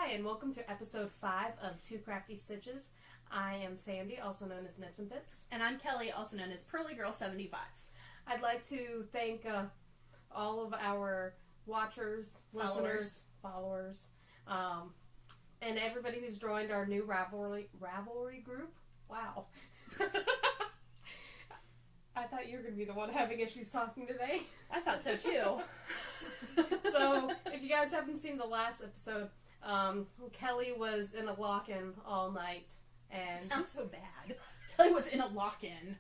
Hi, and welcome to episode 5 of Two Crafty Stitches. I am Sandy, also known as Knits and Bits. And I'm Kelly, also known as Pearly Girl 75. I'd like to thank all of our watchers, listeners, followers, and everybody who's joined our new Ravelry group. Wow. I thought you were going to be the one having issues talking today. I thought so too. So, if you guys haven't seen the last episode, Kelly was in a lock-in all night. And it sounds so bad. Kelly was in a lock-in.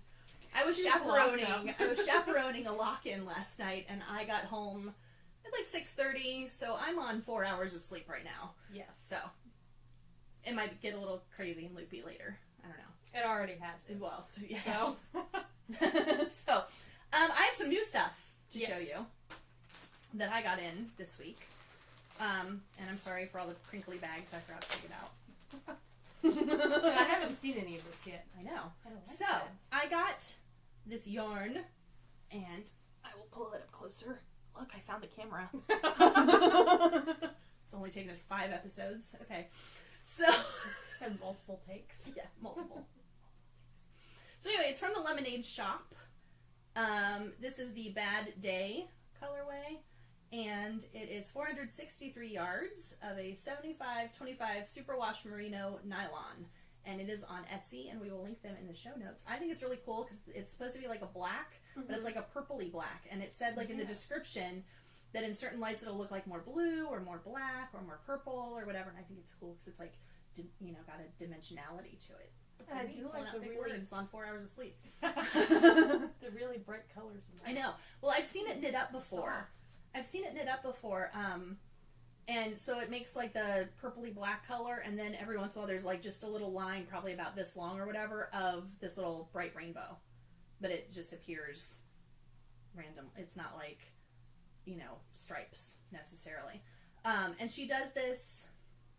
I was chaperoning a lock-in last night, and I got home at like 6:30, so I'm on 4 hours of sleep right now. Yes. So, it might get a little crazy and loopy later. I don't know. It already has. Well, yeah. So, so I have some new stuff to show you that I got in this week. And I'm sorry for all the crinkly bags I forgot to take it out. I haven't seen any of this yet. I know. I don't like so, that. I got this yarn, and I will pull it up closer. Look, I found the camera. It's only taken us 5 episodes. Okay. So. And multiple takes. Yeah, multiple. So anyway, it's from the Lemonade shop. This is the Bad Day colorway, and it is 463 yards of a 75/25 superwash merino nylon, and it is on Etsy, and we will link them in the show notes. I think it's really cool because it's supposed to be like a black, but it's like a purpley black, and it said like in the description that in certain lights it'll look like more blue or more black or more purple or whatever, and I think it's cool because it's like, got a dimensionality to it. And I do like the really words on 4 hours of sleep. The really bright colors in that. I know. Well, I've seen it knit up before. Soft. And so it makes like the purpley black color, and then every once in a while there's like just a little line, probably about this long or whatever, of this little bright rainbow. But it just appears random. It's not like, stripes necessarily. And she does this.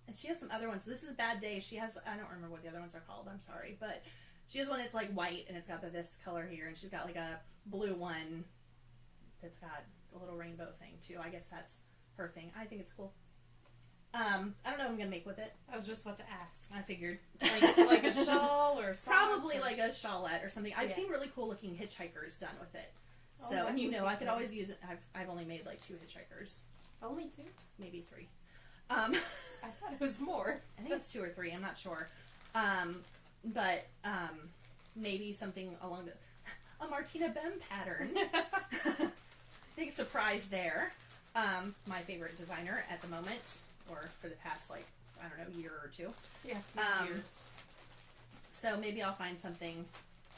And she has some other ones. This is Bad Day. She has, I don't remember what the other ones are called. I'm sorry. But she has one that's like white and it's got this color here. And she's got like a blue one that's got a little rainbow thing too. I guess that's her thing. I think it's cool. I don't know what I'm going to make with it. I was just about to ask. I figured. Like a shawl or something? Probably like a shawlette or something. I've seen really cool looking hitchhikers done with it. So, and I could always use it. I've only made like 2 hitchhikers. Only 2? Maybe 3. I thought it was more. I think it's 2 or 3. I'm not sure. But maybe something along a Martina Bem pattern. Big surprise there. My favorite designer at the moment, or for the past year or 2. Yeah, years. So maybe I'll find something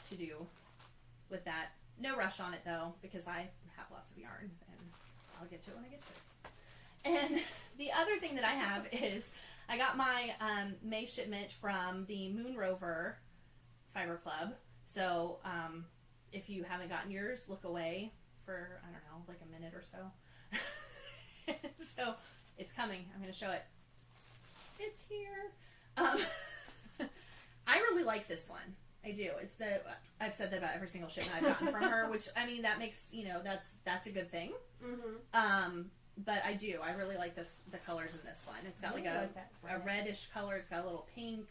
to do with that. No rush on it though, because I have lots of yarn, and I'll get to it when I get to it. And the other thing that I have is I got my May shipment from the Moon Rover Fiber Club. So if you haven't gotten yours, look away for, I don't know, like a minute or so. So it's coming. I'm going to show it. It's here. I really like this one. I do. I've said that about every single shipment I've gotten from her, which, I mean, that makes, that's a good thing. Mm-hmm. But I do. I really like the colors in this one. It's got like a reddish color. It's got a little pink.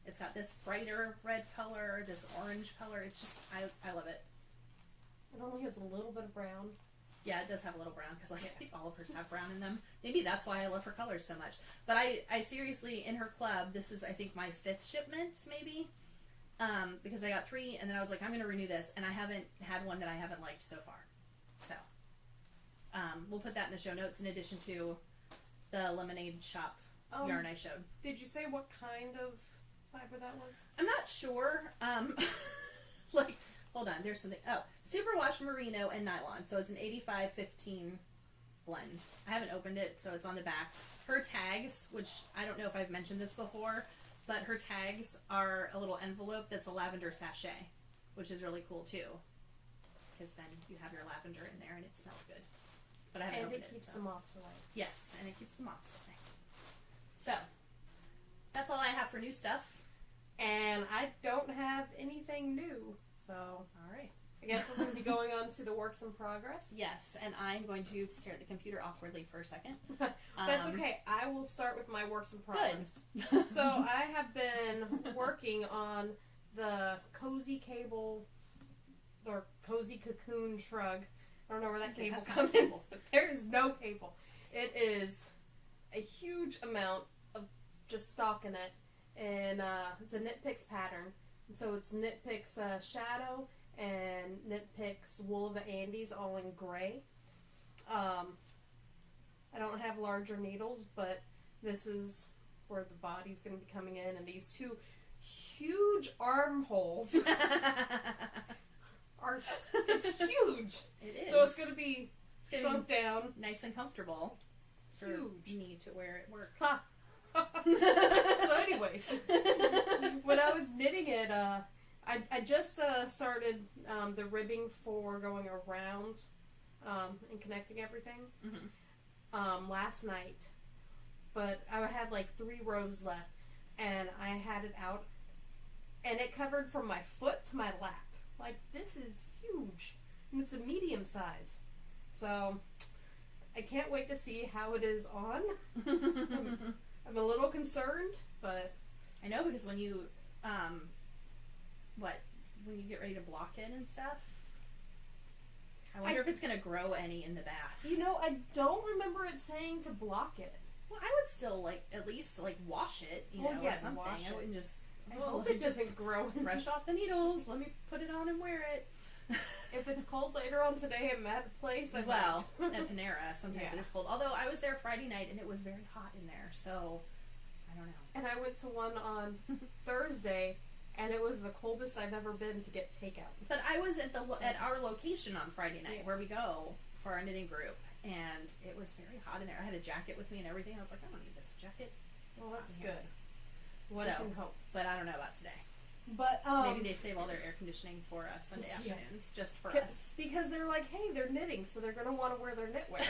It's got this brighter red color, this orange color. It's just, I love it. It only has a little bit of brown. Yeah, it does have a little brown, because I think all of hers have brown in them. Maybe that's why I love her colors so much. But I seriously, in her club, this is, I think, my 5th shipment, maybe. Because I got 3, and then I was like, I'm going to renew this. And I haven't had one that I haven't liked so far. So. We'll put that in the show notes in addition to the Lemonade shop yarn I showed. Did you say what kind of fiber that was? I'm not sure. Hold on, there's something. Oh, superwash merino and nylon. So it's an 85-15 blend. I haven't opened it, so it's on the back. Her tags, which I don't know if I've mentioned this before, but her tags are a little envelope that's a lavender sachet, which is really cool too. Because then you have your lavender in there and it smells good. But I haven't opened it. And it keeps the moths away. Yes, and it keeps the moths away. So, that's all I have for new stuff. And I don't have anything new, so. Alright. I guess we're going to be going on to the works in progress. Yes, and I'm going to stare at the computer awkwardly for a second. That's okay. I will start with my works in progress. So I have been working on the cozy cable or cozy cocoon shrug. I don't know where that cable comes in. There is no cable. It is a huge amount of just stock in it, and it's a Knit Picks pattern. And so it's Knit Picks Shadow and Knit Picks Wool of the Andes, all in gray. I don't have larger needles, but this is where the body's going to be coming in, and these two huge armholes it's huge. It is. So it's going to be sunk down. Nice and comfortable for me to wear at work. Ha. So anyways, when I was knitting it, I just started the ribbing for going around and connecting everything last night. But I had like 3 rows left, and I had it out, and it covered from my foot to my lap. Like, this is huge, and it's a medium size. So I can't wait to see how it is on. I'm a little concerned, but I know, because when you when you get ready to block it and stuff, I wonder if it's going to grow any in the bath. You know, I don't remember it saying to block it. Well, I would still at least wash it, or something. I wouldn't just. I hope it doesn't grow. Fresh off the needles. Let me put it on and wear it. If it's cold later on today at Mad Place, at Panera, sometimes it is cold. Although I was there Friday night and it was very hot in there, so I don't know. And I went to one on Thursday, and it was the coldest I've ever been to get takeout. But I was at our location on Friday night where we go for our knitting group, and it was very hot in there. I had a jacket with me and everything. I was like, I don't need this jacket. Well, that's good. One can hope. But I don't know about today. But maybe they save all their air conditioning for Sunday afternoons just for us. Because they're like, hey, they're knitting, so they're going to want to wear their knitwear.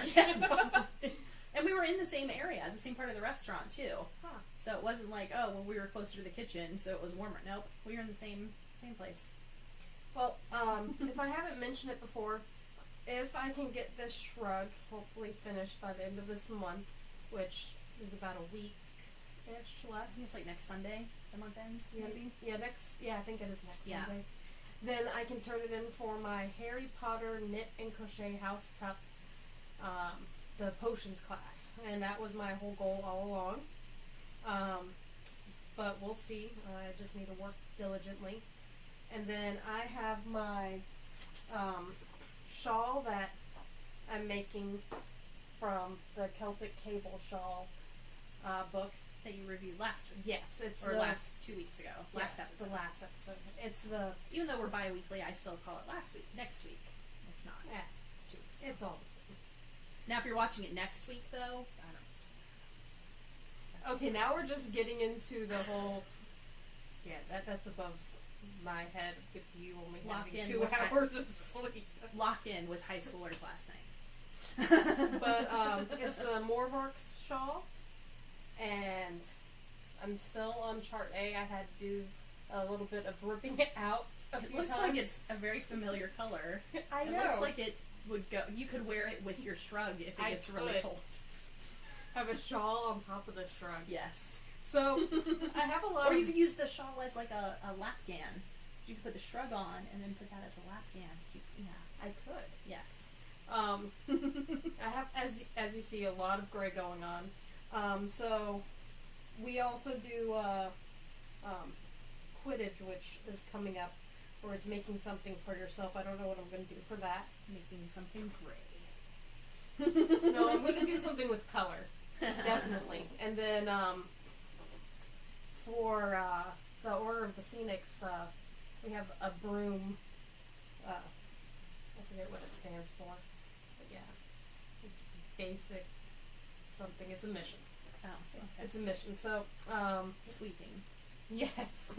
And we were in the same area, the same part of the restaurant too. Huh. So it wasn't like, oh, well, we were closer to the kitchen, so it was warmer. Nope, we were in the same place. Well, if I haven't mentioned it before, if I can get this shrug hopefully finished by the end of this month, which is about a week-ish left. I think it's like next Sunday. The month ends, maybe? Yeah, I think it is next Sunday. Then I can turn it in for my Harry Potter Knit and Crochet House Cup, the potions class. And that was my whole goal all along. But we'll see. I just need to work diligently. And then I have my shawl that I'm making from the Celtic Cable Shawl book. That you reviewed last week. Yes, it's last 2 weeks ago. Last episode. The last episode. It's the even though we're bi-weekly, I still call it last week. Next week, it's not. Yeah, it's 2 weeks. It's all the same. Now, if you're watching it next week, though, I don't know. Okay, now we're just getting into the whole. Yeah, that's above my head with you only having 2 hours of sleep. Lock in with high schoolers last night. But it's the Morvork's shawl. And I'm still on chart A. I had to do a little bit of ripping it out a few times. It looks like it's a very familiar color. I know. It looks like it would go. You could wear it with your shrug if it gets really cold. Have a shawl on top of the shrug. Yes. So I have a lot. Or you could use the shawl as like a lapgan. You could put the shrug on and then put that as a lapgan to keep. Yeah, I could. Yes. I have, as you see, a lot of gray going on. So we also do Quidditch, which is coming up, where it's making something for yourself. I don't know what I'm going to do for that. Making something gray. No, I'm going to do something with color, definitely. And then for the Order of the Phoenix, we have a broom. I forget what it stands for, but yeah, it's basic. Something. It's a mission. Oh, okay. It's a mission. So, sweeping. Yes.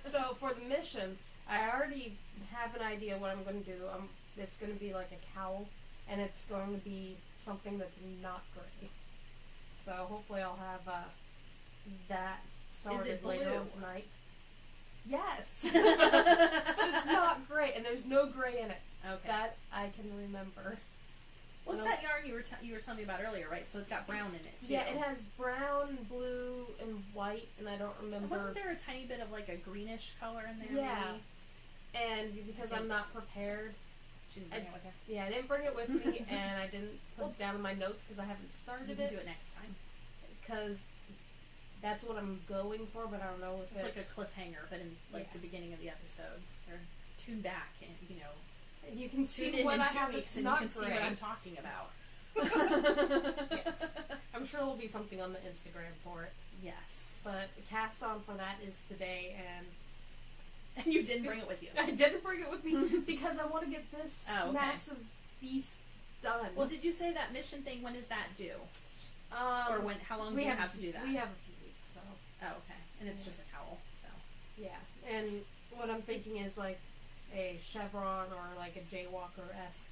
So for the mission, I already have an idea what I'm going to do. It's going to be like a cowl, and it's going to be something that's not gray. So hopefully I'll have that started later on tonight. Yes. But it's not gray, and there's no gray in it. Okay. That I can remember. What's that yarn you were telling me about earlier, right? So it's got brown in it, too. Yeah, it has brown, blue, and white, and I don't remember. Wasn't there a tiny bit of, like, a greenish color in there, yeah. maybe? And because I'm not prepared... She didn't bring it with her? Yeah, I didn't bring it with me, and I didn't put it down in my notes because I haven't started it. You can do it next time. Because that's what I'm going for, but I don't know if it's like a cliffhanger, but in, like, the beginning of the episode. Or tune back and, you know... You can see tune in what in I 2 have weeks that's and not you can gray. see what I'm talking about. Yes. I'm sure there'll be something on the Instagram for it. Yes. But the cast on for that is today, And you didn't bring it with you. I didn't bring it with me because I want to get this massive beast done. Well, did you say that mission thing, when is that due? Or when? How long do you have to do that? We have a few weeks, so. Oh, okay. And it's just a cowl, so. Yeah. And what I'm thinking is like a chevron or like a jaywalker-esque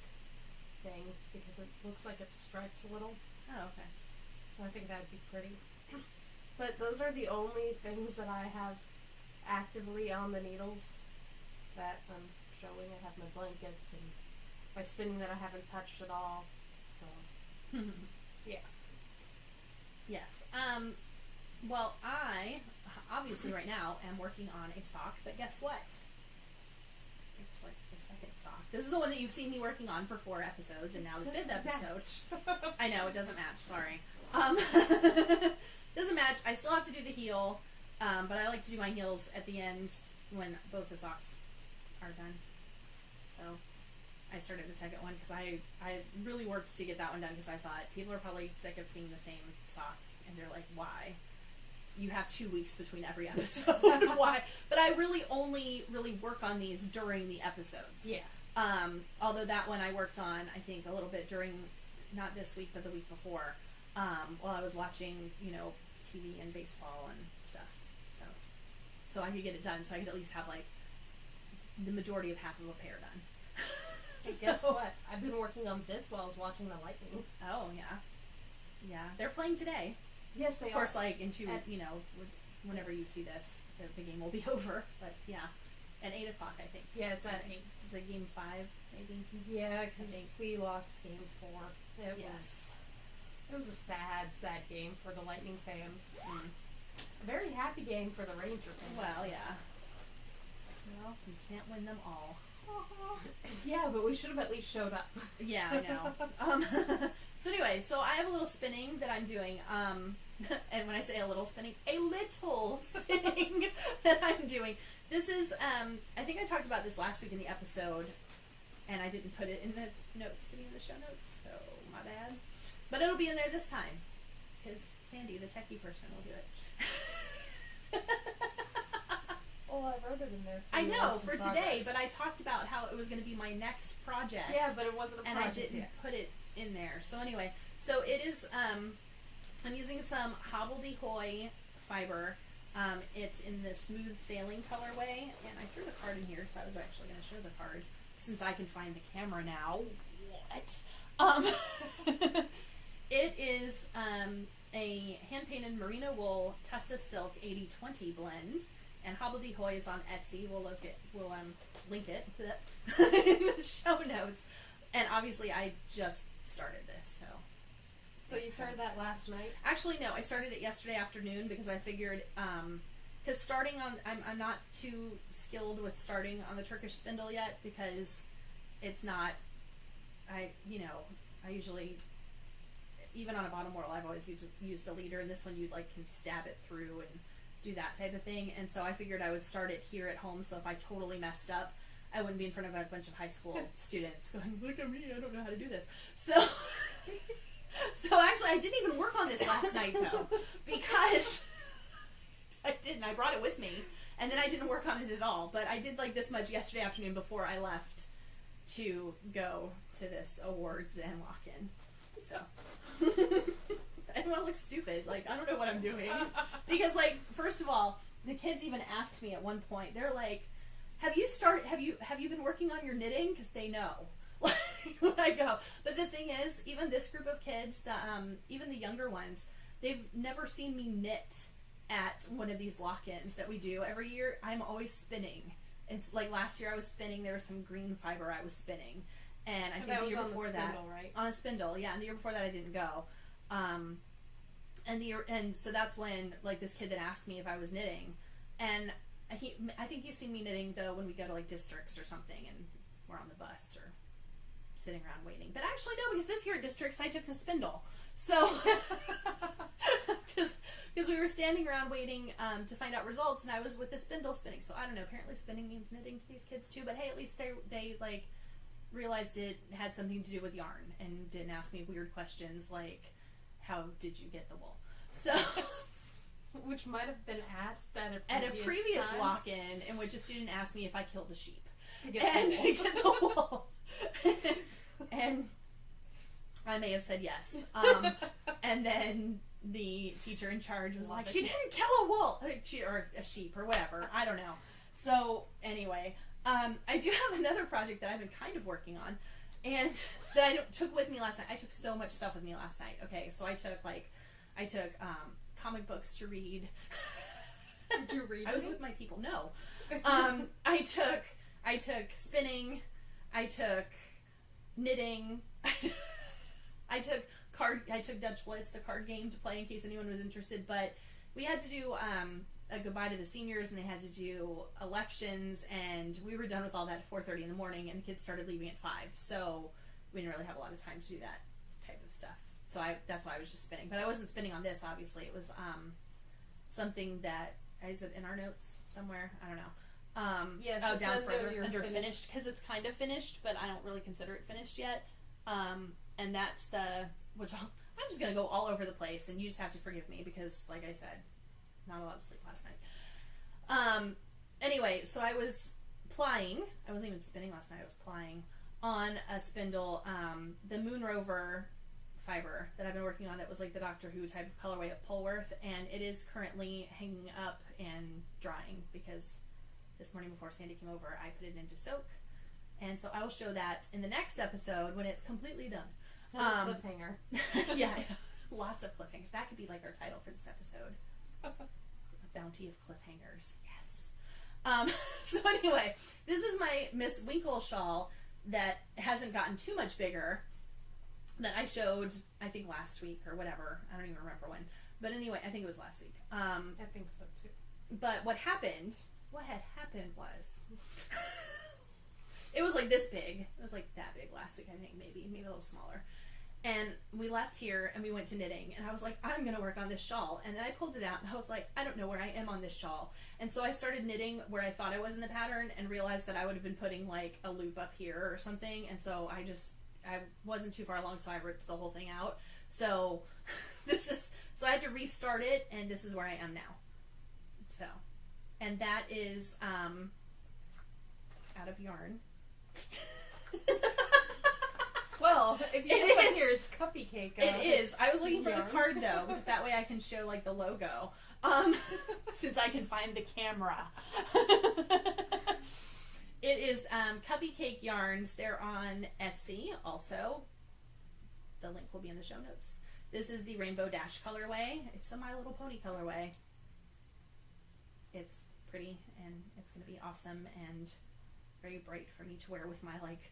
thing because it looks like it stripes a little. Oh, okay. So I think that would be pretty. But those are the only things that I have actively on the needles that I'm showing. I have my blankets and my spinning that I haven't touched at all. So, yeah. Yes. Well, I, obviously right now, am working on a sock, but guess what? It's like the second sock. This is the one that you've seen me working on for 4 episodes, and now the 5th episode. I know, it doesn't match, sorry. Doesn't match. I still have to do the heel, but I like to do my heels at the end when both the socks are done. So, I started the second one because I really worked to get that one done because I thought people are probably sick of seeing the same sock, and they're like, why? You have 2 weeks between every episode. Why? But I really only work on these during the episodes. Yeah. Although that one I worked on, I think, a little bit during, not this week, but the week before, while I was watching, you know, TV and baseball and stuff. So I could get it done, so I could at least have, like, the majority of half of a pair done. Hey, guess what? I've been working on this while I was watching the Lightning. Oh, yeah. Yeah. They're playing today. Yes, they are. Of course, like, you know, whenever you see this, the game will be over. But, yeah. At 8 o'clock, I think. Yeah, it's at 8. It's like game 5, maybe. Yeah, because we lost game 4. Yes. It was a sad, sad game for the Lightning fans. Mm. A very happy game for the Ranger fans. Well, yeah. Well, you can't win them all. Yeah, but we should have at least showed up. Yeah, I know. So anyway, so I have a little spinning that I'm doing. And when I say a little spinning that I'm doing. This is, I think I talked about this last week in the episode, and I didn't put it in the notes to be in the show notes, so my bad. But it'll be in there this time, because Sandy, the techie person, will do it. Oh, I wrote it in there. I know, for today, but I talked about how it was going to be my next project. Yeah, but it wasn't a project. And I didn't put it in there. So anyway, so it is, I'm using some hobbledehoy fiber. It's in the smooth sailing colorway, and I threw the card in here, so I was actually going to show the card, since I can find the camera now. What? It is a hand-painted merino wool Tussa Silk 80/20 blend, and hobbledehoy is on Etsy. We'll link it in the show notes. And obviously, I just started this, so. So you started that last night? Actually, no. I started it yesterday afternoon because I figured, because starting on, I'm not too skilled with starting on the Turkish spindle yet because it's not, I usually, even on a bottom whorl, I've always used a leader, and this one you like can stab it through and do that type of thing. And so I figured I would start it here at home, so if I totally messed up, I wouldn't be in front of a bunch of high school students going, look at me, I don't know how to do this. So actually, I didn't even work on this last night, though, because I didn't. I brought it with me, and then I didn't work on it at all. But I did like this much yesterday afternoon before I left to go to this awards and walk-in. So I don't want to look stupid. Like, I don't know what I'm doing. Because, like, first of all, the kids even asked me at one point, they're like, have you been working on your knitting? Because they know. When I go. But the thing is, even this group of kids, even the younger ones, they've never seen me knit at one of these lock-ins that we do every year, I'm always spinning. It's like last year I was spinning, there was some green fiber I was spinning. And I think the year before that, right? On a spindle, yeah. And the year before that I didn't go. And so that's when, like, this kid that asked me if I was knitting, and I think he's seen me knitting though when we go to like districts or something, and we're on the bus or sitting around waiting. But actually no, because this year at districts I took a spindle, so because we were standing around waiting to find out results, and I was with the spindle spinning. So I don't know. Apparently spinning means knitting to these kids too. But hey, at least they like realized it had something to do with yarn and didn't ask me weird questions like, how did you get the wool? So, which might have been asked at a previous lock-in, in which a student asked me if I killed a sheep to get the wool. And I may have said yes. And then the teacher in charge was like, she didn't kill a wool, or a sheep, or whatever. I don't know. So anyway, I do have another project that I've been kind of working on, and that I took with me last night. I took so much stuff with me last night. Okay, so I took comic books to read. Did you read? I was with my people. No. I took spinning. I took knitting. I took Dutch Blitz, the card game, to play in case anyone was interested. But we had to do a goodbye to the seniors, and they had to do elections, and we were done with all that at 4:30 in the morning, and the kids started leaving at 5. So we didn't really have a lot of time to do that type of stuff. So that's why I was just spinning. But I wasn't spinning on this, obviously. It was something that, is it in our notes somewhere? I don't know. Yes. Oh, down further, under finished, because it's kind of finished, but I don't really consider it finished yet. And that's I'm just going to go all over the place, and you just have to forgive me, because, like I said, not a lot of sleep last night. Anyway, so I was plying. I wasn't even spinning last night. I was plying on a spindle, the Moon Rover fiber that I've been working on, that was like the Doctor Who type of colorway of Polworth, and it is currently hanging up and drying, because this morning before Sandy came over, I put it into soak, and so I will show that in the next episode when it's completely done. Cliffhanger. Yeah, lots of cliffhangers. That could be like our title for this episode. A bounty of cliffhangers. Yes. So anyway, this is my Miss Winkle shawl that hasn't gotten too much bigger, that I showed, I think, last week or whatever. I don't even remember when. But anyway, I think it was last week. I think so too. But what had happened was, it was like this big. It was like that big last week, I think, maybe a little smaller. And we left here and we went to knitting, and I was like, I'm going to work on this shawl. And then I pulled it out and I was like, I don't know where I am on this shawl. And so I started knitting where I thought I was in the pattern, and realized that I would have been putting like a loop up here or something. And so I wasn't too far along, so I ripped the whole thing out. So so I had to restart it, and this is where I am now. So, and that is out of yarn. Well, if you look up here, it's Cuppy Cake. It is. I was looking for the card, though, because that way I can show, like, the logo. Since I can find the camera. It is Cuppy Cake yarns. They're on Etsy, also. The link will be in the show notes. This is the Rainbow Dash colorway. It's a My Little Pony colorway. It's pretty, and it's going to be awesome, and very bright for me to wear with my, like,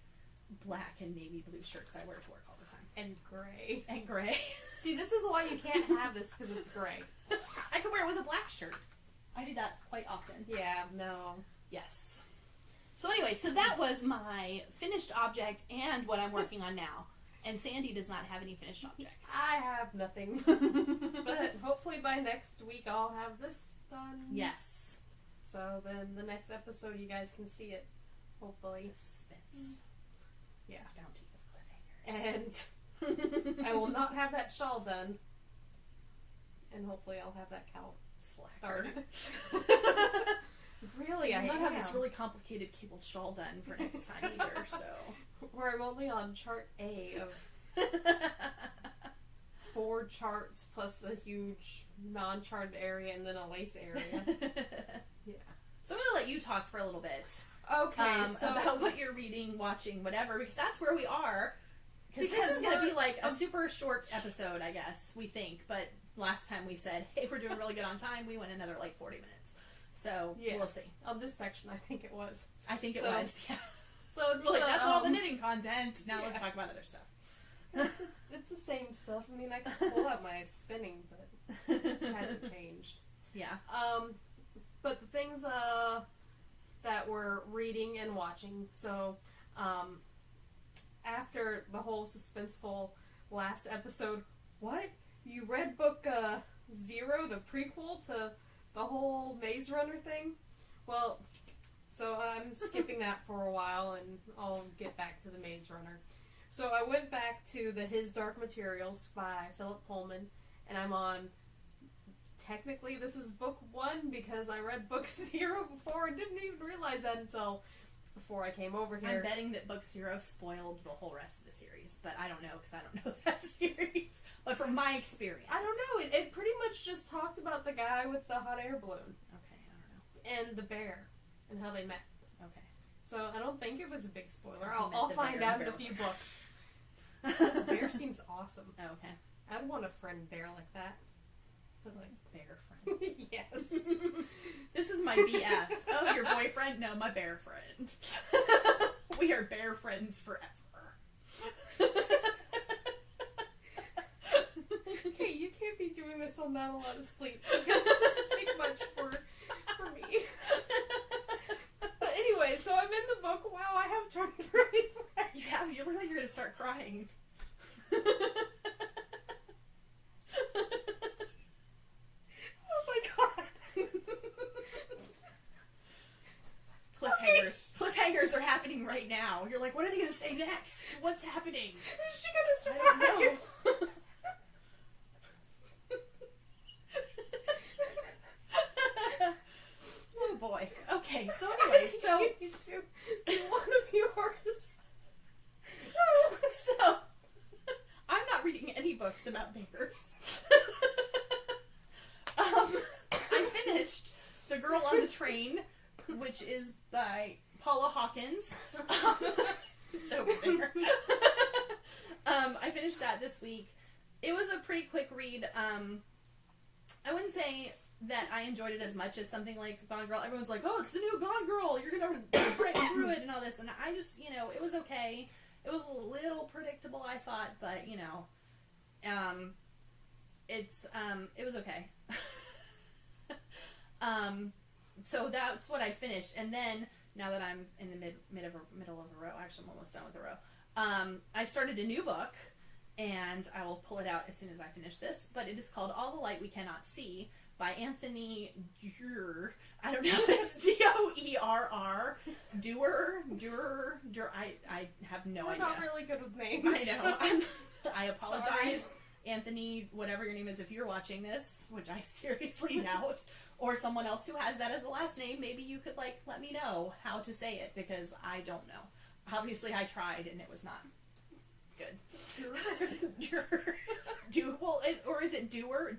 black and navy blue shirts I wear to work all the time. And gray. And gray. See, this is why you can't have this, because it's gray. I could wear it with a black shirt. I do that quite often. Yeah, no. Yes. So anyway, so that was my finished object and what I'm working on now. And Sandy does not have any finished objects. I have nothing. But hopefully by next week I'll have this done. Yes. So then the next episode you guys can see it. Hopefully. Suspense. Yeah. Bounty of cliffhangers. And I will not have that shawl done. And hopefully I'll have that cow started. Really, I don't have this really complicated cabled shawl done for next time either, so. Where I'm only on chart A of 4 charts plus a huge non-charted area and then a lace area. Yeah. So I'm going to let you talk for a little bit. Okay, so about what you're reading, watching, whatever, because that's where we are. Because this is going to be like a super short episode, I guess, we think. But last time we said, hey, we're doing really good on time, we went another like 40 minutes. So we'll see. On this section, I think it was. I think it was, yeah. So it's like, that's all the knitting content. Now let's talk about other stuff. It's the same stuff. I mean, I can pull out my spinning, but it hasn't changed. Yeah. But the things that we're reading and watching. So, after the whole suspenseful last episode, what? You read book 0, the prequel to the whole Maze Runner thing? Well, so I'm skipping that for a while, and I'll get back to the Maze Runner. So I went back to the His Dark Materials by Philip Pullman, and I'm on, technically this is book 1 because I read book 0 before and didn't even realize that until before I came over here. I'm betting that book 0 spoiled the whole rest of the series, but I don't know because I don't know that series. But from my experience. I don't know, it pretty much just talked about the guy with the hot air balloon. Okay, I don't know. And the bear, and how they met. Okay. So I don't think it was a big spoiler. I'll I'll find out in a few books. The bear seems awesome. Oh, okay. I'd want a friend bear like that. So like bear friend. Yes. This is my BF. Oh, your boyfriend? No, my bear friend. We are bear friends forever. Okay, you can't be doing this on not a lot of sleep because it doesn't take much for me. But anyway, so I'm in the book. Wow, I have turned really red. Yeah, you look like you're gonna start crying. Oh my god. Cliffhangers. Okay. Cliffhangers are happening right now. You're like, what are they gonna say next? What's happening? Is she gonna survive? I don't know. Oh boy. Okay, so anyway, so You two, do one of yours. So I'm not reading any books about bears. I finished The Girl on the Train, which is by Paula Hawkins. It's over there. I finished that this week. It was a pretty quick read. I wouldn't say that I enjoyed it as much as something like Gone Girl. Everyone's like, oh, it's the new Gone Girl. You're going to break through it and all this. And I just, it was okay. It was a little predictable, I thought, but, it was okay. So that's what I finished. And then, now that I'm in the middle of a row, actually I'm almost done with the row, I started a new book, and I will pull it out as soon as I finish this, but it is called All the Light We Cannot See by Anthony Doerr. I don't know, it's D-O-E-R-R. Doerr. I have no idea. I'm not really good with names. I know. I apologize. Sorry. Anthony, whatever your name is, if you're watching this, which I seriously doubt, or someone else who has that as a last name, maybe you could, let me know how to say it, because I don't know. Obviously, I tried, and it was not good. Well, or is it Doer?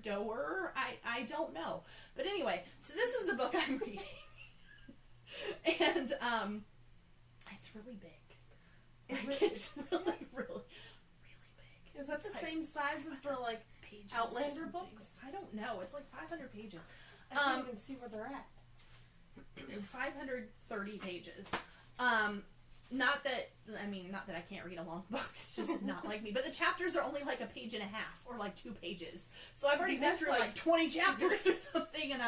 I don't know. But anyway, so this is the book I'm reading. And, it's really big. It's really, really big. Is that the same size as the, Outlander books? I don't know. It's 500 pages. I can't even see where they're at. 530 pages. Not that I can't read a long book. It's just not like me. But the chapters are only a page and a half, or 2 pages. So I've already been through 20 chapters or something, and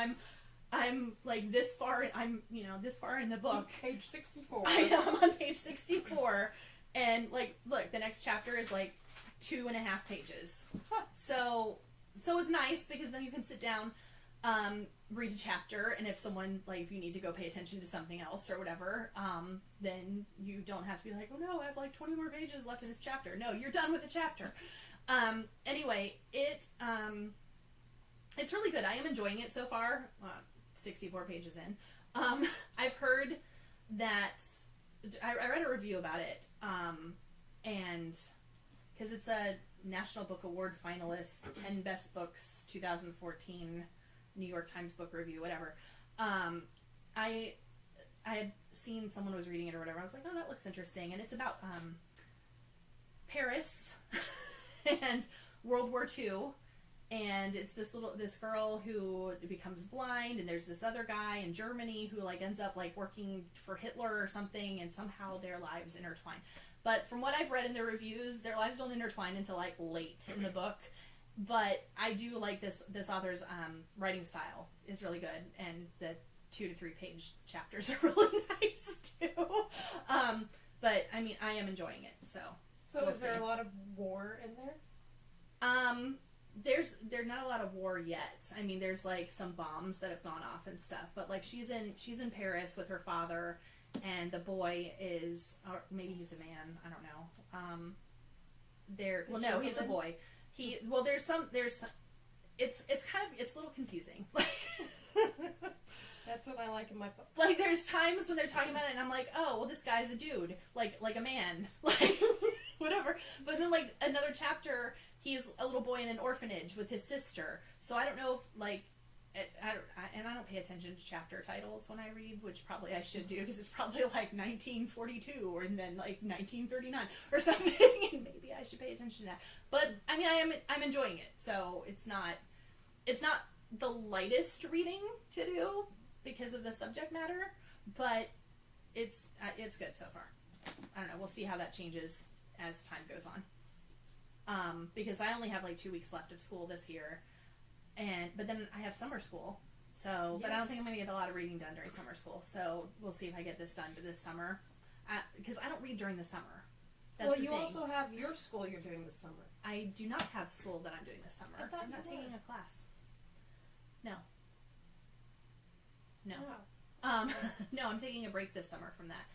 I'm this far. I'm this far in the book. Page 64. I know, I'm on page 64, and look, the next chapter is 2.5 pages. So it's nice because then you can sit down, read a chapter, and if someone, if you need to go pay attention to something else or whatever, then you don't have to be oh no, I have 20 more pages left in this chapter. No, you're done with the chapter. Anyway, it's really good. I am enjoying it so far. 64 pages in. I've heard that, I read a review about it, and because it's a National Book Award finalist, 10 Best Books, 2014, New York Times Book Review, whatever. I had seen someone was reading it or whatever. I was like, oh, that looks interesting. And it's about Paris and World War II and it's this girl who becomes blind, and there's this other guy in Germany who like ends up like working for Hitler or something, and somehow their lives intertwine. But from what I've read in the reviews, their lives don't intertwine until like late in the book. But I do like this author's writing style is really good, and the 2 to 3 page chapters are really nice too. But I mean, I am enjoying it. So we'll is there a lot of war in there? There's not a lot of war yet. I mean, there's like some bombs that have gone off and stuff. But like she's in Paris with her father, and the boy is, or maybe he's a man. I don't know. No, he's a boy. It's a little confusing. That's what I like in my books. Like, there's times when they're talking about it, and I'm like, oh, well, this guy's a dude, like a man, like whatever. But then, like another chapter, he's a little boy in an orphanage with his sister. So I don't know if like, I don't pay attention to chapter titles when I read, which probably I should do because it's probably like 1942 or then like 1939 or something, and maybe I should pay attention to that. But I mean, I'm enjoying it, so it's not the lightest reading to do because of the subject matter, but it's good so far. I don't know. We'll see how that changes as time goes on. Because I only have like 2 weeks left of school this year, but then I have summer school. So, yes. But I don't think I'm going to get a lot of reading done during summer school. So we'll see if I get this done this summer, because I don't read during the summer. That's well, you also have your school you're doing this summer. I do not have school that I'm doing this summer. I'm not taking a class. No. No, I'm taking a break this summer from that.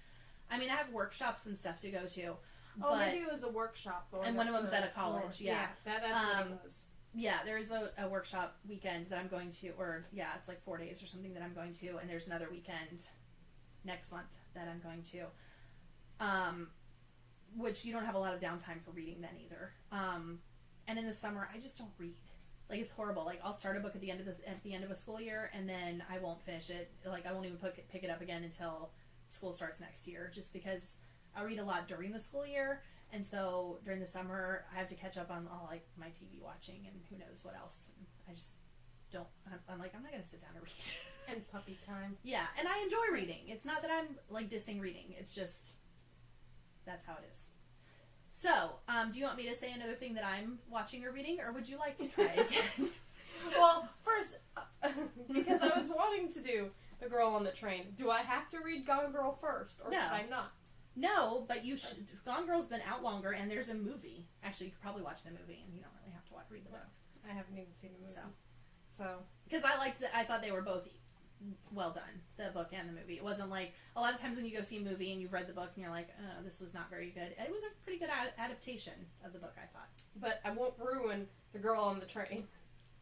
I mean, I have workshops and stuff to go to. Oh, maybe it was a workshop. And one of them's at a college, yeah. That's what it was. Yeah, there's a workshop weekend that I'm going to, or it's like 4 days or something that I'm going to, and there's another weekend next month that I'm going to. Which you don't have a lot of downtime for reading then either. And in the summer, I just don't read. Like, it's horrible. Like, I'll start a book at the end of a school year, and then I won't finish it. Like, I won't even pick it up again until school starts next year, just because I read a lot during the school year, and so during the summer, I have to catch up on all, like, my TV watching and who knows what else. And I just don't. I'm like, I'm not gonna sit down and read. And puppy time. Yeah, and I enjoy reading. It's not that I'm like dissing reading. It's just that's how it is. So, do you want me to say another thing that I'm watching or reading, or would you like to try again? Well, first, because I was wanting to do The Girl on the Train, do I have to read Gone Girl first, or should I not? No, but you should. Gone Girl's been out longer, and there's a movie. Actually, you could probably watch the movie, and you don't really have to read the book. I haven't even seen the movie. So, because I thought they were both well done, the book and the movie. It wasn't like a lot of times when you go see a movie and you've read the book and you're like, oh, this was not very good. It was a pretty good adaptation of the book, I thought. But I won't ruin The Girl on the Train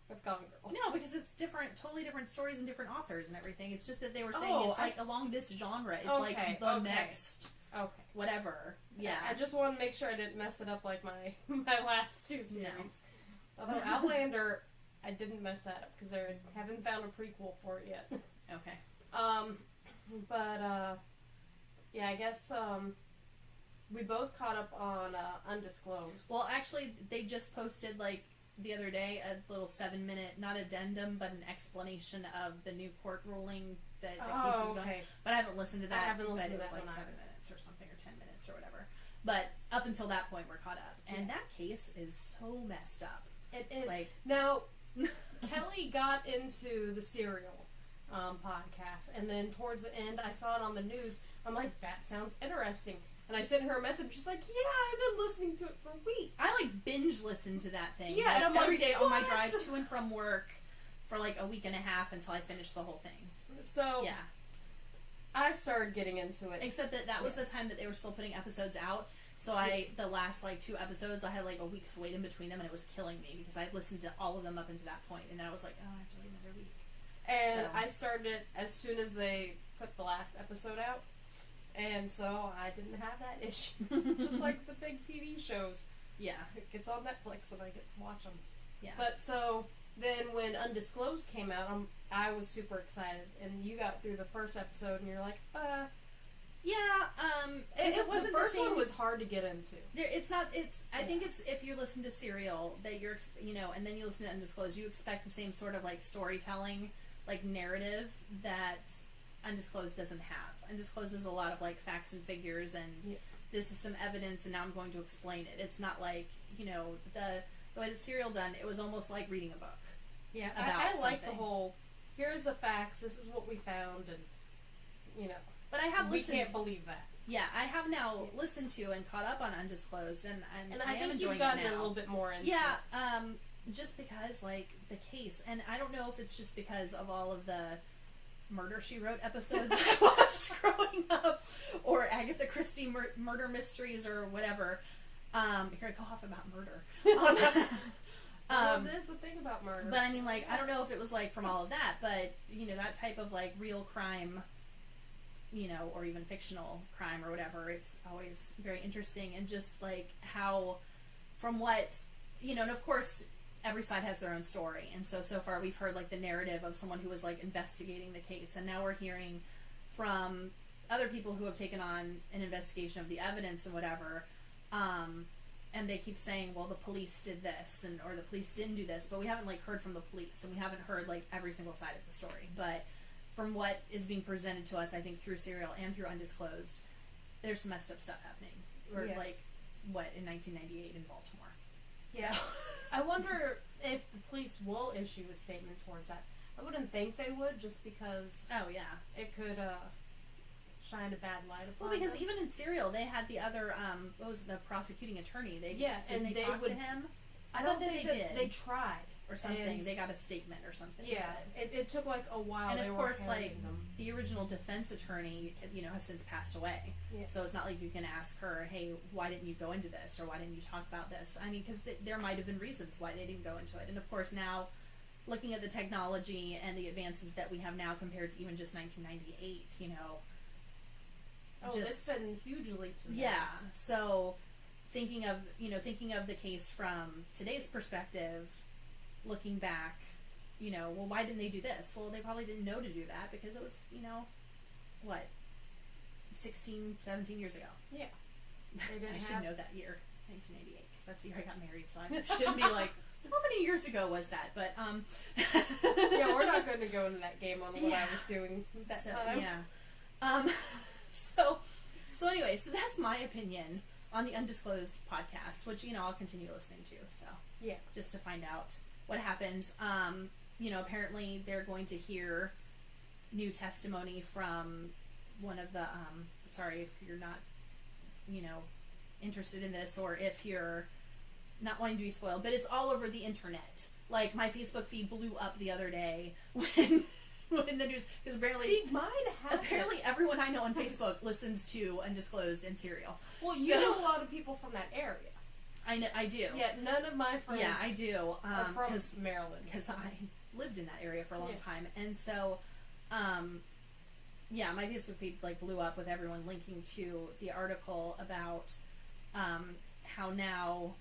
with Gone Girl. No, because it's different, totally different stories and different authors and everything. It's just that they were saying it's like along this genre. It's like the next whatever. Yeah. I just want to make sure I didn't mess it up like my last two series. No. Although Outlander, I didn't mess that up because I haven't found a prequel for it yet. Okay. Yeah, I guess we both caught up on Undisclosed. Well, actually, they just posted like the other day a little 7-minute, not addendum, but an explanation of the new court ruling that the case is going. But I haven't listened to that. I haven't listened to that. It was like 7 minutes or something, or 10 minutes or whatever. But up until that point, we're caught up, and that case is so messed up. It is. Now, Kelly got into the Serial podcast, and then towards the end, I saw it on the news. I'm like, that sounds interesting. And I sent her a message. She's like, yeah, I've been listening to it for weeks. I like binge listen to that thing. Yeah, and I'm every day on my drive to and from work for like a week and a half until I finished the whole thing. So yeah, I started getting into it. Except that was the time that they were still putting episodes out. So the last like 2 episodes, I had like a week's wait in between them, and it was killing me because I had listened to all of them up until that point, and then I was like, oh, I have to wait another week. And I started it as soon as they put the last episode out. And so I didn't have that issue. Just like the big TV shows. Yeah. It gets on Netflix and I get to watch them. Yeah. But so then when Undisclosed came out, I was super excited. And you got through the first episode and you're like, Yeah, it wasn't the first same. one was hard to get into. It's not. I think it's if you listen to Serial that you're and then you listen to Undisclosed, you expect the same sort of like storytelling, like narrative that Undisclosed doesn't have. Undisclosed is a lot of like facts and figures, and this is some evidence, and now I'm going to explain it. It's not like the way that Serial done. It was almost like reading a book. Yeah, I like the whole. Here's the facts. This is what we found, and But I have listened. We can't believe that. Yeah, I have now listened to and caught up on Undisclosed, and I am think enjoying you've gotten it now. a little bit more into it. Just because, like, the case, and I don't know if it's just because of all of the Murder, She Wrote episodes I watched growing up, or Agatha Christie murder mysteries, or whatever. Here I go off about murder. There's the thing about murder. But I mean, like, I don't know if it was, like, from all of that, but, that type of, like, real crime, or even fictional crime or whatever, it's always very interesting. And just, like, how, from what, and of course, every side has their own story. And so far we've heard, like, the narrative of someone who was, like, investigating the case. And now we're hearing from other people who have taken on an investigation of the evidence and whatever, and they keep saying, well, the police did this, or the police didn't do this, but we haven't, like, heard from the police, and we haven't heard, like, every single side of the story. But from what is being presented to us, I think, through Serial and through Undisclosed, there's some messed up stuff happening. Or, like, in 1998 in Baltimore. Yeah. So. I wonder if the police will issue a statement towards that. I wouldn't think they would, just because... Oh, yeah. It could, shine a bad light upon Well, because them. even in Serial, they had the other, what was it, the prosecuting attorney. They talked to him? I don't think they did. They tried. Or something. They got a statement or something. Yeah. It took, like, a while. And, of course, like, the original defense attorney, has since passed away. Yeah. So it's not like you can ask her, hey, why didn't you go into this? Or why didn't you talk about this? I mean, because there might have been reasons why they didn't go into it. And, of course, now, looking at the technology and the advances that we have now compared to even just 1998, it's been huge leaps and bounds. Yeah, so thinking of the case from today's perspective, looking back, well, why didn't they do this? Well, they probably didn't know to do that because it was, 16, 17 years ago. Yeah. I should know that year, 1988, because that's the year I got married, so I shouldn't be like, how many years ago was that? But, yeah, we're not going to go into that game on what I was doing that time. Yeah. So anyway, so that's my opinion on the Undisclosed podcast, which, I'll continue listening to, so. Yeah. Just to find out what happens. Apparently they're going to hear new testimony from one of the, sorry if you're not, interested in this, or if you're not wanting to be spoiled, but it's all over the internet. Like, my Facebook feed blew up the other day when the news, because apparently everyone I know on Facebook listens to Undisclosed and Serial. Well, you know a lot of people from that area. I do. Yeah, none of my friends. Yeah, I do. Are from Maryland, because I lived in that area for a long time, and so, my Facebook feed like blew up with everyone linking to the article about how now.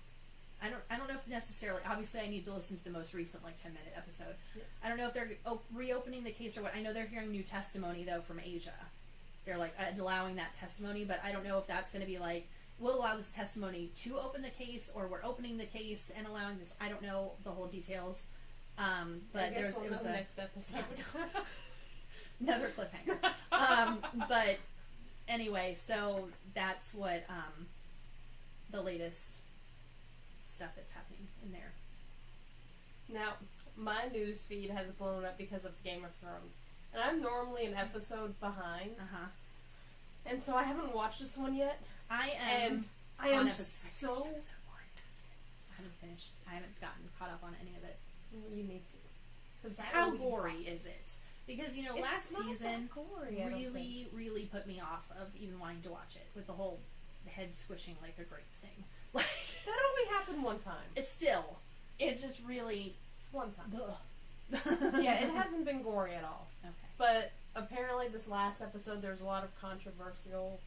I don't know if necessarily. Obviously, I need to listen to the most recent 10-minute episode. Yeah. I don't know if they're reopening the case or what. I know they're hearing new testimony though from Asia. They're like allowing that testimony, but I don't know if that's going to be like, we'll allow this testimony to open the case, or we're opening the case and allowing this. I don't know the whole details. But it was a next episode. Another cliffhanger. But anyway, so that's what the latest stuff that's happening in there. Now, my news feed has blown up because of Game of Thrones, and I'm normally an episode behind. And so I haven't watched this one yet. I am so. I haven't finished. I haven't gotten caught up on any of it. You need to. How gory is it? Because last season gory, really put me off of even wanting to watch it, with the whole head squishing like a grape thing. Like, that only happened one time. It just really. It's one time. Yeah, it hasn't been gory at all. Okay. But apparently, this last episode, there's a lot of controversial.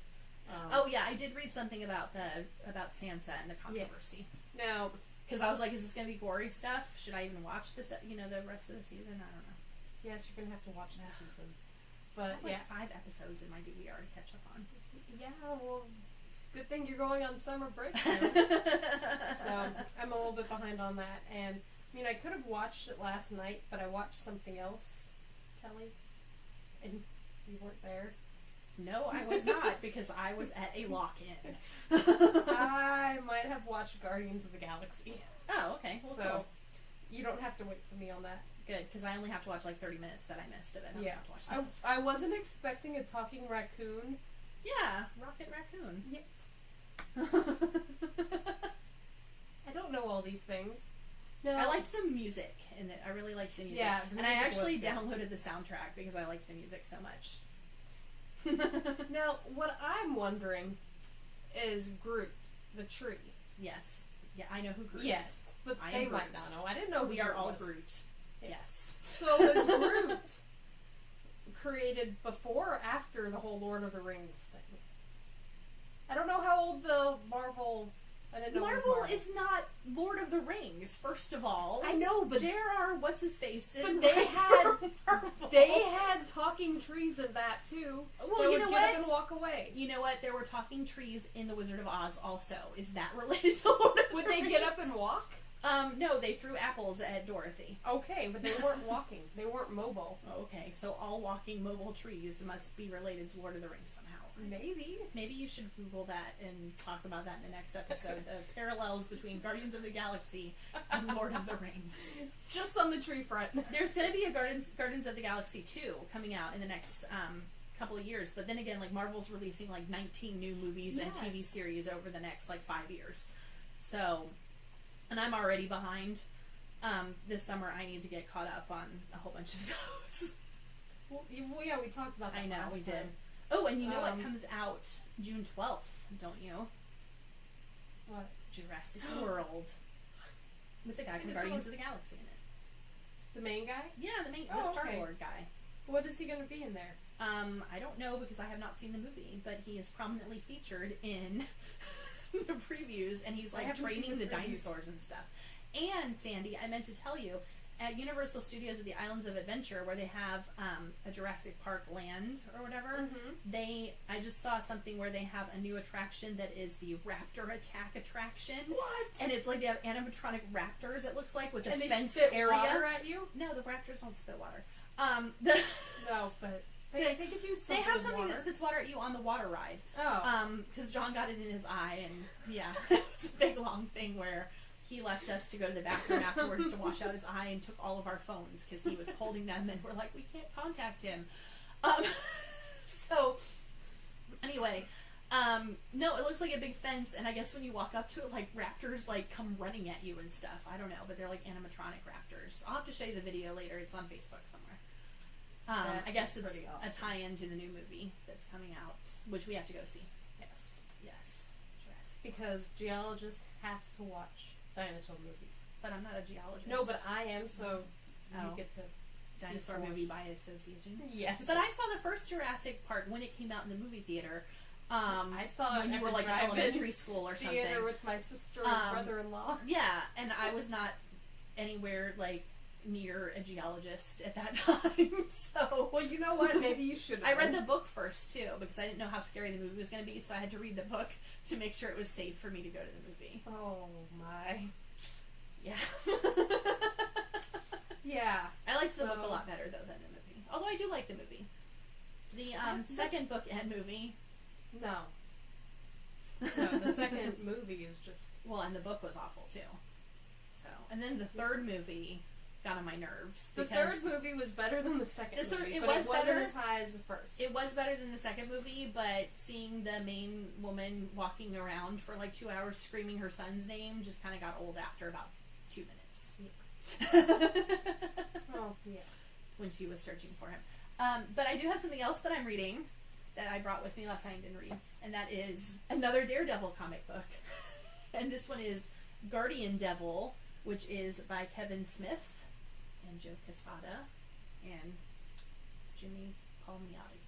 I did read something about Sansa and the controversy. Yeah. No, because I was like, is this going to be gory stuff? Should I even watch this? The rest of the season? I don't know. Yes, you're going to have to watch this season. But I have like 5 episodes in my DVR to catch up on. Yeah, well, good thing you're going on summer break soon. So I'm a little bit behind on that. And I mean, I could have watched it last night, but I watched something else, Kelly, and you weren't there. No, I was not, because I was at a lock-in. I might have watched Guardians of the Galaxy. Oh, okay. Well, So cool. you don't have to wait for me on that. Good, because I only have to watch like 30 minutes that I missed of it. I don't have to watch that. I wasn't expecting a talking raccoon. Yeah, Rocket Raccoon. Yeah. I don't know all these things. No. I liked the music, and I really liked the music. Yeah, and I actually downloaded the soundtrack because I liked the music so much. Now, what I'm wondering is Groot, the tree. Yes. Yeah, I know who Groot is. Yes, but I they am might Groot. not know. I didn't know We who are Groot all was. Groot. Yes. So is Groot created before or after the whole Lord of the Rings thing? I don't know how old the Marvel... I didn't know it was Marvel is not Lord of the Rings, first of all. I know, but... J.R.R. What's-his-face didn't But they write had... for Marvel. They had talking trees in that, too. Well, They you would know get what? up and walk away. You know what? There were talking trees in The Wizard of Oz also. Is that related to Lord of Would the they Rings? get up and walk? No, they threw apples at Dorothy. Okay, but they weren't walking. They weren't mobile. Okay, so all walking mobile trees must be related to Lord of the Rings somehow. Maybe. Maybe you should Google that and talk about that in the next episode. The parallels between Guardians of the Galaxy and Lord of the Rings. Just on the tree front. There's going to be a Guardians of the Galaxy 2 coming out in the next couple of years. But then again, like Marvel's releasing like 19 new movies and TV series over the next like 5 years. So, and I'm already behind. This summer I need to get caught up on a whole bunch of those. Well, yeah, we talked about that. I know, last we did. time. Oh, and you know what comes out June 12th, don't you? What? Jurassic World. With the guy from Guardians of the Galaxy in it. The main guy? Yeah, the Oh, Star-Lord guy. What is he going to be in there? I don't know because I have not seen the movie, but he is prominently featured in the previews, and he's like training the dinosaurs and stuff. And Sandy, I meant to tell you, at Universal Studios at the Islands of Adventure, where they have a Jurassic Park land or whatever, I just saw something where they have a new attraction that is the Raptor Attack attraction. What? And it's like they have animatronic raptors, it looks like, with a and fenced they spit area. water at you? No, the raptors don't spit water. No, but they could do something. They have with something water. that spits water at you on the water ride. Oh. Because John got it in his eye, and yeah, it was a big long thing where he left us to go to the bathroom afterwards to wash out his eye and took all of our phones because he was holding them, and we're like, we can't contact him. So, anyway, no, it looks like a big fence, and I guess when you walk up to it, like, raptors, like, come running at you and stuff. I don't know, but they're, like, animatronic raptors. I'll have to show you the video later. It's on Facebook somewhere. I guess it's awesome. a tie-in to the new movie that's coming out, which we have to go see. Yes. Yes. Jurassic. Because geologists has to watch dinosaur movies. But I'm not a geologist. No, but I am, so you Oh. get to... Dinosaur forced. movie by association. Yes. But I saw the first Jurassic Park when it came out in the movie theater. I saw it when you at were the like in drive-in elementary school or something. theater with my sister and brother-in-law. Yeah, and I was not anywhere like near a geologist at that time. So, Well, you know what? Maybe you should. I read the book first too because I didn't know how scary the movie was going to be. So I had to read the book to make sure it was safe for me to go to the movie. Oh my. Yeah. Yeah. I liked the book a lot better though than the movie. Although I do like the movie. The second book and movie. No. No, the second movie is just... Well, and the book was awful too. So, and then the third movie got on my nerves. The third movie was better than the second movie, but it wasn't as high as the first. It was better than the second movie, but seeing the main woman walking around for like 2 hours screaming her son's name just kind of got old after about 2 minutes. Oh, yeah. When she was searching for him. But I do have something else that I'm reading that I brought with me last night and didn't read, and that is another Daredevil comic book. And this one is Guardian Devil, which is by Kevin Smith and Joe Quesada and Jimmy Palmiotti.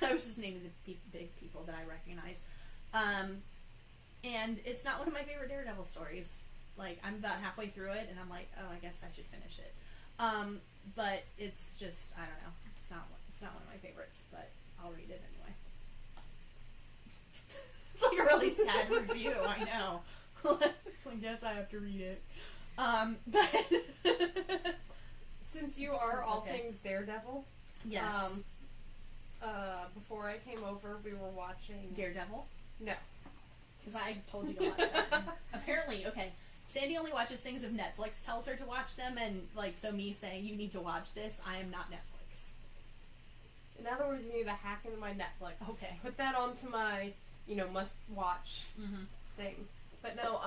I was just naming the big people that I recognize. And it's not one of my favorite Daredevil stories. Like, I'm about halfway through it, and I'm like, oh, I guess I should finish it. But it's just, I don't know. It's not one of my favorites, but I'll read it anyway. It's like a really sad review, I know. I guess I have to read it. But since you are all things Daredevil, yes. Before I came over, we were watching Daredevil? No, because I told you to watch that. Apparently, okay. Sandy only watches things if Netflix tells her to watch them, and like, so me saying you need to watch this, I am not Netflix. In other words, you need to hack into my Netflix. Okay. Put that onto my, must watch thing. But no,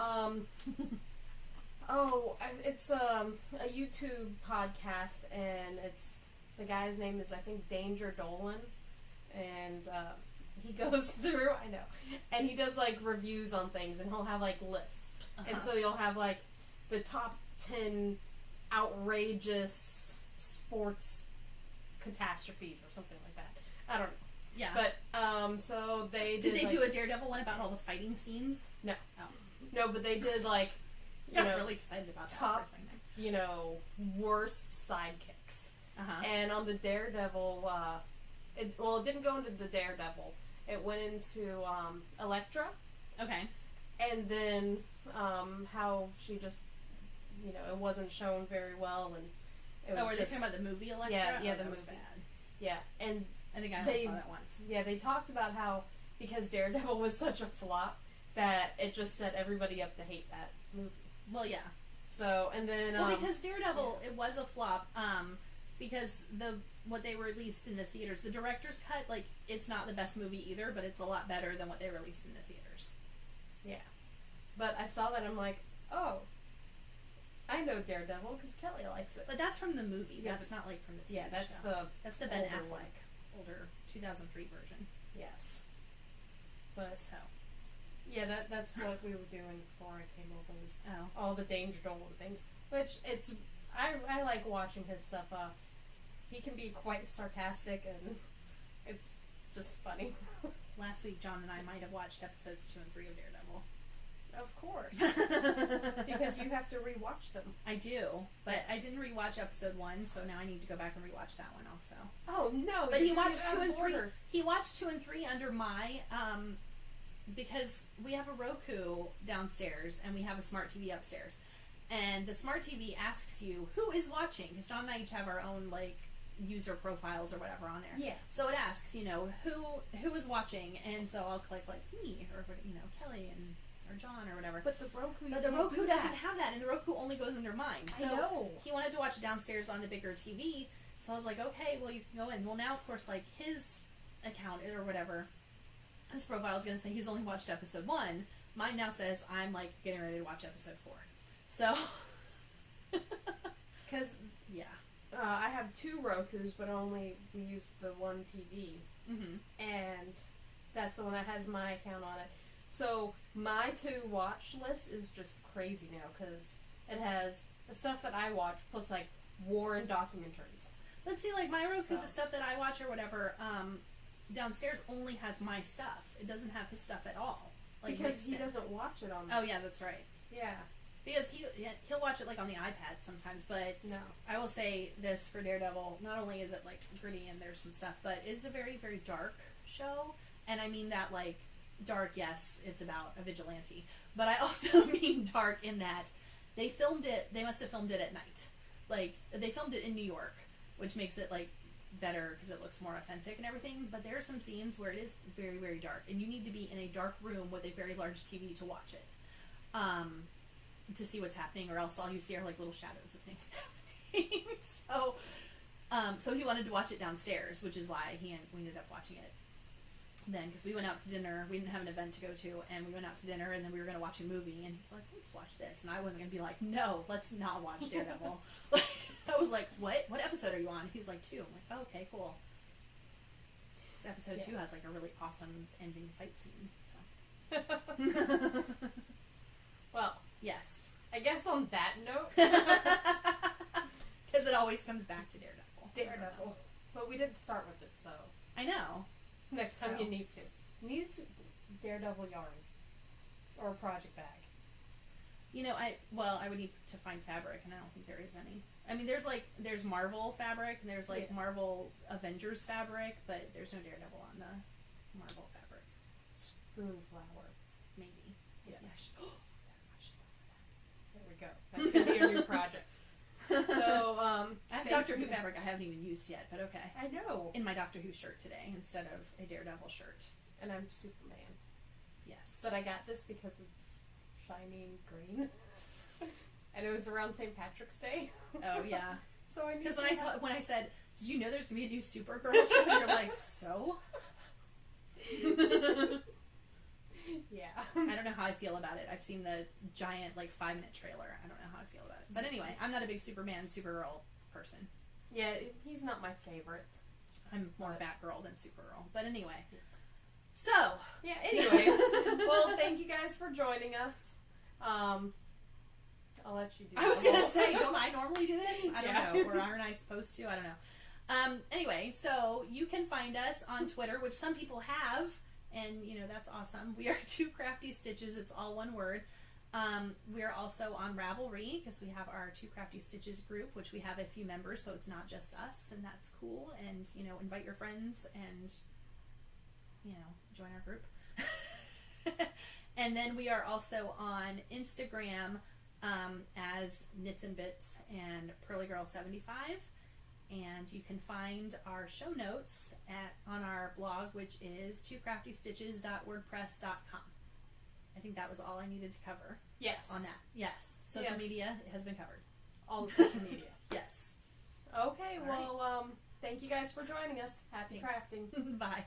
it's a YouTube podcast, and the guy's name is, I think, Danger Dolan, and he goes through, I know, and he does like reviews on things, and he'll have like lists. And so you'll have like the top 10 outrageous sports catastrophes or something like that. I don't know. Yeah. But so they did they do a Daredevil one about all the fighting scenes? No. Oh. No, but they did like I'm really excited about that top, for a second. worst sidekicks. And on the Daredevil, it didn't go into the Daredevil. It went into Elektra. Okay. And then how she just, it wasn't shown very well, and it was were they talking about the movie Elektra? Yeah, the that movie. Was bad. Yeah, and I think I only saw that once. Yeah, they talked about how because Daredevil was such a flop that it just set everybody up to hate that movie. Well, yeah. So and then because Daredevil it was a flop because what they released in the theaters, the director's cut, like it's not the best movie either, but it's a lot better than what they released in the theaters. Yeah. But I saw that, I'm like, oh, I know Daredevil because Kelly likes it. But that's from the movie. Yeah, that's not like from the TV show. That's the Ben Affleck, older 2003 version. Yes. But so, yeah, that's what we were doing before I came over. Was all the Danger Dolan things, which I like watching his stuff. He can be quite sarcastic, and it's just funny. Last week, John and I might have watched episodes 2 and 3 of Daredevil. Of course. Because you have to rewatch them. I do, but I didn't rewatch episode 1, so now I need to go back and rewatch that one also. Oh, no. But he watched 2 and 3. He watched 2 and 3 under my, because we have a Roku downstairs, and we have a smart TV upstairs. And the smart TV asks you, who is watching? Because John and I each have our own, like, user profiles or whatever on there. Yeah. So it asks, who is watching, and so I'll click like me or Kelly or John or whatever. But the Roku doesn't have that, and the Roku only goes under mine. So I know. He wanted to watch it downstairs on the bigger TV, so I was like, okay, well you can go in. Well, now of course, like his account or whatever, his profile is going to say he's only watched episode 1. Mine now says I'm like getting ready to watch episode 4. So. Because I have 2 Rokus, but we use the one TV, and that's the one that has my account on it. So my to-watch list is just crazy now, because it has the stuff that I watch, plus like war and documentaries. But see, like my Roku, the stuff that I watch or whatever, downstairs only has my stuff. It doesn't have his stuff at all. Like because he doesn't watch it on Oh yeah, that's right. Yeah. Because he'll watch it like on the iPad sometimes, but no. I will say this for Daredevil, not only is it like gritty and there's some stuff, but it's a very, very dark show. And I mean that like dark, yes, it's about a vigilante. But I also mean dark in that they must have filmed it at night. Like, they filmed it in New York, which makes it like better because it looks more authentic and everything. But there are some scenes where it is very, very dark. And you need to be in a dark room with a very large TV to watch it. To see what's happening, or else all you see are like little shadows of things happening. So he wanted to watch it downstairs, which is why we ended up watching it then, because we went out to dinner. We didn't have an event to go to, and we went out to dinner, and then we were going to watch a movie, and he's like, let's watch this, and I wasn't going to be like, no, let's not watch Daredevil. I was like, what episode are you on? He's like, 2. I'm like, oh, okay, cool. This episode 2 has like a really awesome ending fight scene, so. Well, yes. I guess on that note, because it always comes back to Daredevil. But we didn't start with it, so I know. Next time you need to. You need some Daredevil yarn or a project bag. I would need to find fabric, and I don't think there is any. I mean, there's Marvel fabric, and there's Marvel Avengers fabric, but there's no Daredevil on the Marvel fabric. Spoonflower. Maybe. Yes. Yeah, There we go. That's going to be a new project. So, I have Doctor Who fabric I haven't even used yet, but okay. I know. In my Doctor Who shirt today instead of a Daredevil shirt. And I'm Superman. Yes. But I got this because it's shiny green. And it was around St. Patrick's Day. Oh, yeah. So I Because when I said, did you know there's going to be a new Supergirl show? You're like, so? Yeah. I don't know how I feel about it. I've seen the giant, 5-minute trailer. I don't know how I feel about it. But anyway, I'm not a big Superman, Supergirl person. Yeah, he's not my favorite. I'm more Batgirl than Supergirl. But anyway. So. Yeah, anyways. Well, thank you guys for joining us. I'll let you do it. I was going to say, don't I normally do this? I don't Yeah. know. Or aren't I supposed to? I don't know. Anyway, so you can find us on Twitter, which some people have. And, that's awesome. We are Two Crafty Stitches. It's all one word. We are also on Ravelry because we have our Two Crafty Stitches group, which we have a few members, so it's not just us, and that's cool. And, invite your friends and, join our group. And then we are also on Instagram as Knits and Bits and Pearlygirl75. And you can find our show notes on our blog, which is twocraftystitches.wordpress.com. I think that was all I needed to cover. Yes. On that. Yes. Social media has been covered. All the social media. Yes. Okay, all right. well, thank you guys for joining us. Happy crafting. Bye.